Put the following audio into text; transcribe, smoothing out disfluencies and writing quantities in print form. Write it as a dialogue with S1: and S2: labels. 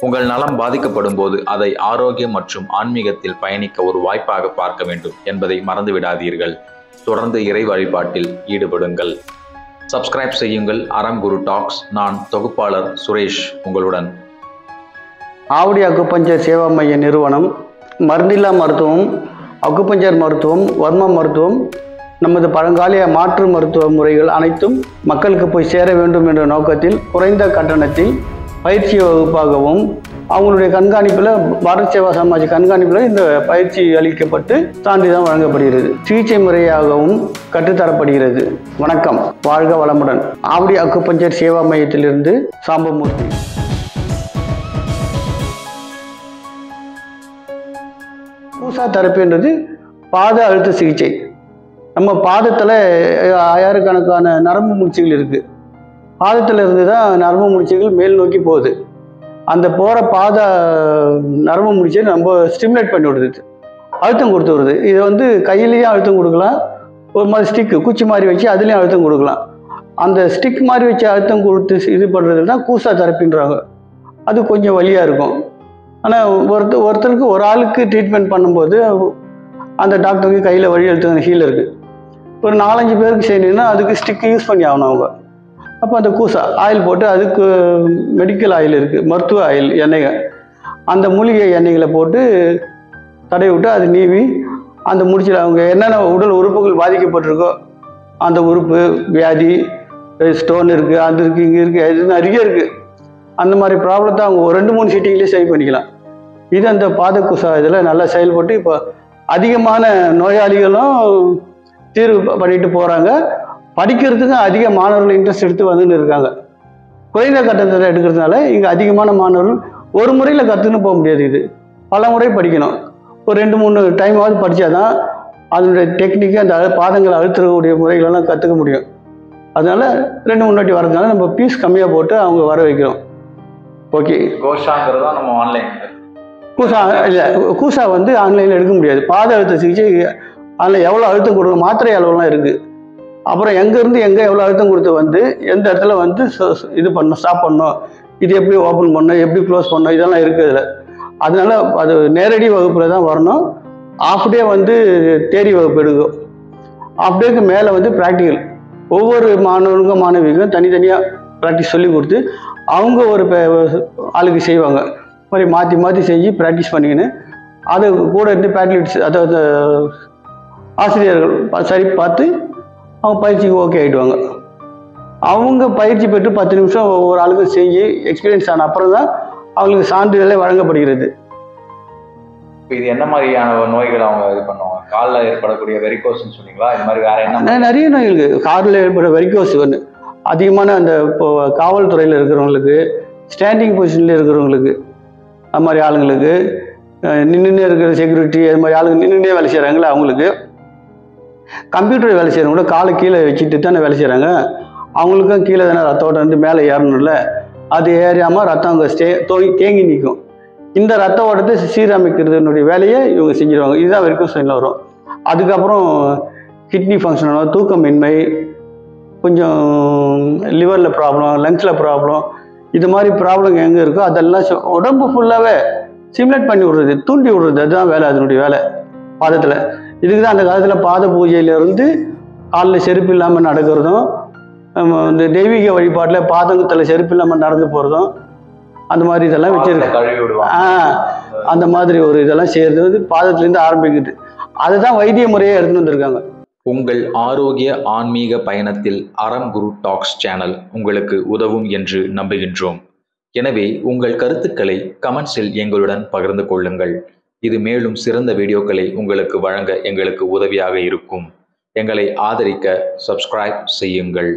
S1: உங்கள் நலம் பாதிக்கப்படும் போது அதை ஆரோக்கியம் மற்றும் ஆன்மீகத்தில் பயணிக்க ஒரு வாய்ப்பாக பார்க்க வேண்டும் என்பதை மறந்துவிடாதீர்கள். தொடர்ந்து இறை வழிபாட்டில் ஈடுபடுங்கள். சப்ஸ்கிரைப் செய்யுங்கள் அறம் குரு டாக்ஸ். நான் தொகுப்பாளர் சுரேஷ் உங்களுடன்.
S2: ஆவடி அக்குபஞ்சர் சேவா மைய நிறுவனம் மருந்தில்லா மருத்துவம், அக்குபஞ்சர் மருத்துவம், வர்ம மருத்துவம், நமது பழங்காலிய மாற்று மருத்துவ முறைகள் அனைத்தும் மக்களுக்கு போய் சேர வேண்டும் என்ற நோக்கத்தில் குறைந்த கட்டணத்தில் பயிற்சி வகுப்பாகவும் அவங்களுடைய கண்காணிப்பில் பாரத் சேவா சமாஜ் கண்காணிப்பில் இந்த பயிற்சி அளிக்கப்பட்டு சான்றிதழ் வழங்கப்படுகிறது. சிகிச்சை முறையாகவும் கற்றுத்தரப்படுகிறது. வணக்கம், வாழ்க வளமுடன். ஆவடி அக்குபஞ்சர் சேவா மையத்திலிருந்து சாம்பமூர்த்தி. கூசா தெரப்பின்றது பாத அழுத்த சிகிச்சை. நம்ம பாதத்தில் ஆயிரக்கணக்கான நரம்பு முடிச்சுகள் இருக்குது. பாதத்தில் இருந்து தான் நரம்பு முடிச்சுகள் மேல் நோக்கி போகுது. அந்த போகிற பாத நரம்பு முடிச்சை நம்ம ஸ்டிமுலேட் பண்ணி விடுறது, அழுத்தம் கொடுத்து விடுறது. இதை கையிலையும் அழுத்தம் கொடுக்கலாம், ஒரு மாதிரி ஸ்டிக்கு குச்சி மாதிரி வச்சு அதுலேயும் அழுத்தம் கொடுக்கலாம். அந்த ஸ்டிக் மாதிரி வச்சு அழுத்தம் கொடுத்து இது பண்ணுறது தான் கூசா தெரப்பின்றாங்க. அது கொஞ்சம் வலியாக இருக்கும். ஆனால் ஒருத்தருக்கு ஒரு ஆளுக்கு ட்ரீட்மெண்ட் பண்ணும்போது அந்த டாக்டருக்கு கையில் வழி அழுத்தம் ஹீல் இருக்குது. ஒரு 4-5 பேருக்கு செய்யணும்னா அதுக்கு ஸ்டிக்கு யூஸ் பண்ணி ஆகணும் அவங்க. அப்போ அந்த கூசா ஆயில் போட்டு, அதுக்கு மெடிக்கல் ஆயில் இருக்குது, மருத்துவ ஆயில் எண்ணெய்கள், அந்த மூலிகை எண்ணெய்களை போட்டு தடவி விட்டு அது நீவி அந்த முடிச்சில் அவங்க என்னென்ன உடல் உறுப்புகள் பாதிக்கப்பட்டிருக்கோ அந்த உறுப்பு வியாதி, ஸ்டோன் இருக்குது, அது இருக்குது, இங்கே இருக்குது, அது நிறைய இருக்குது. அந்த மாதிரி ப்ராப்ளத்தை அவங்க ஒரு 2-3 சிட்டிங்லேயே சரி பண்ணிக்கலாம். இது அந்த பாத கூசா இதில் நல்லா செயல்பட்டு இப்போ அதிகமான நோயாளிகளும் தீர்வு பண்ணிட்டு போகிறாங்க. படிக்கிறதுக்கு அதிக மாணவர்கள் இன்ட்ரெஸ்ட் எடுத்து வந்துன்னு இருக்காங்க. குறைந்த கட்டணத்தில் எடுக்கிறதுனால இங்கே அதிகமான மாணவர்கள் ஒரு முறையில் கற்றுன்னு போக முடியாது. இது பல முறை படிக்கணும். ஒரு 2-3 டைமாவது படித்தா தான் அதனுடைய டெக்னிக்கு, அந்த பாதங்களை அழுத்தக்கூடிய முறைகளெல்லாம் கற்றுக்க முடியும். அதனால 2-3 வாட்டி வரதுனால நம்ம ஃபீஸ் கம்மியாக போட்டு அவங்க வர வைக்கிறோம். ஓகே.
S1: கோஷாங்கிறதா நம்ம ஆன்லைன்
S2: கூசா இல்லை, கூசா ஆன்லைனில் எடுக்க முடியாது. பாத அழுத்த சிகிச்சை அதில் எவ்வளோ அழுத்தம் கொடுக்கணும், மாத்திரை அளவுலாம் இருக்குது. அப்புறம் எங்கேருந்து எங்கே எவ்வளோ அழுத்தம் கொடுத்து எந்த இடத்துல இது பண்ணணும், ஸ்டாப் பண்ணணும், இது எப்படி ஓப்பன் பண்ணணும், எப்படி க்ளோஸ் பண்ணணும், இதெல்லாம் இருக்குது அதில். அதனால அது நேரடி வகுப்பில் தான் வரணும். ஆஃப் டே தேரி வகுப்பு எடுக்கும். ஆஃப் டேக்கு மேலே ப்ராக்டிக்கல். ஒவ்வொரு மாணவனுக்கும் மாணவிக்கும் தனித்தனியாக ப்ராக்டிஸ் சொல்லி கொடுத்து அவங்க ஒரு ஆளுக்கு செய்வாங்க. மாதிரி மாற்றி மாற்றி செஞ்சு ப்ராக்டிஸ் பண்ணிக்கின்னு அது கூட இருந்து பேட்லிட்ஸ், அதாவது ஆசிரியர்கள் சரி பார்த்து அவங்க பயிற்சிக்கு ஓகே ஆகிடுவாங்க. அவங்க பயிற்சி பெற்று 10 நிமிஷம் ஒவ்வொரு ஆளுக்கும் செஞ்சு எக்ஸ்பீரியன்ஸ் ஆன அப்புறம் தான் அவங்களுக்கு சான்றிதழே வழங்கப்படுகிறது.
S1: இது என்ன மாதிரியான நோய்கள் அவங்க இது பண்ணுவாங்க? காலில் ஏற்படக்கூடிய வெரிகோஸ்ன்னு சொன்னீங்களா? இது மாதிரி வேற என்ன
S2: நிறைய நோய்களுக்கு காலில் ஏற்பட வெரிகோஸ் அதிகமான அந்த இப்போ காவல்துறையில் இருக்கிறவங்களுக்கு, ஸ்டாண்டிங் பொசிஷனில் இருக்கிறவங்களுக்கு, அது மாதிரி ஆளுங்களுக்கு, நின்றுனே இருக்கிற செக்யூரிட்டி, அது மாதிரி ஆளுங்க நின்றுனே வேலை செய்கிறாங்களே அவங்களுக்கு, கம்ப்யூட்டர் வேலை செய்கிறவங்க கூட காலை கீழே வச்சுட்டு தானே வேலை செய்கிறாங்க. அவங்களுக்கும் கீழே தானே ரத்தோட்டம் மேலே ஏறணும்ல, அது ஏறியாமல் ரத்தம் அங்கே தேங்கி நிற்கும். இந்த ரத்த ஓட்டத்தை சீரமைக்கிறதுனுடைய வேலையை இவங்க செஞ்சுருவாங்க. இதுதான் வரைக்கும் சைனில் வரும். அதுக்கப்புறம் கிட்னி ஃபங்க்ஷன் ஆகும், தூக்கமின்மை, கொஞ்சம் லிவரில் ப்ராப்ளம், லங்ஸில் ப்ராப்ளம், இது மாதிரி ப்ராப்ளம் எங்கே இருக்கோ அதெல்லாம் உடம்பு ஃபுல்லாகவே சிமுலேட் பண்ணி விடுறது, தூண்டி விடுறது. அதுதான் வேலை, அதனுடைய வேலை பாதத்தில். இதுக்கு தான் அந்த காலத்தில் பாத பூஜையிலேருந்து காலில் செருப்பு இல்லாமல் நடக்கிறதும், இந்த தெய்வீக வழிபாட்டில் பாதத்தில் செருப்பு இல்லாமல் நடந்து போகிறதும், அந்த மாதிரி இதெல்லாம் வச்சிருக்கேன். அந்த மாதிரி ஒரு இதெல்லாம் செய்கிறது பாதத்துலேருந்து ஆரம்பிக்குது. அதுதான் வைத்திய முறையை எடுத்துன்னு வந்திருக்காங்க.
S1: உங்கள் ஆரோக்கிய ஆன்மீக பயணத்தில் அறம் குரு டாக்ஸ் சேனல் உங்களுக்கு உதவும் என்று நம்புகின்றோம். எனவே உங்கள் கருத்துக்களை கமெண்ட்ஸில் எங்களுடன் பகிர்ந்து கொள்ளுங்கள். இது மேலும் சிறந்த வீடியோக்களை உங்களுக்கு வழங்க எங்களுக்கு உதவியாக இருக்கும். எங்களை ஆதரிக்க சப்ஸ்கிரைப் செய்யுங்கள்.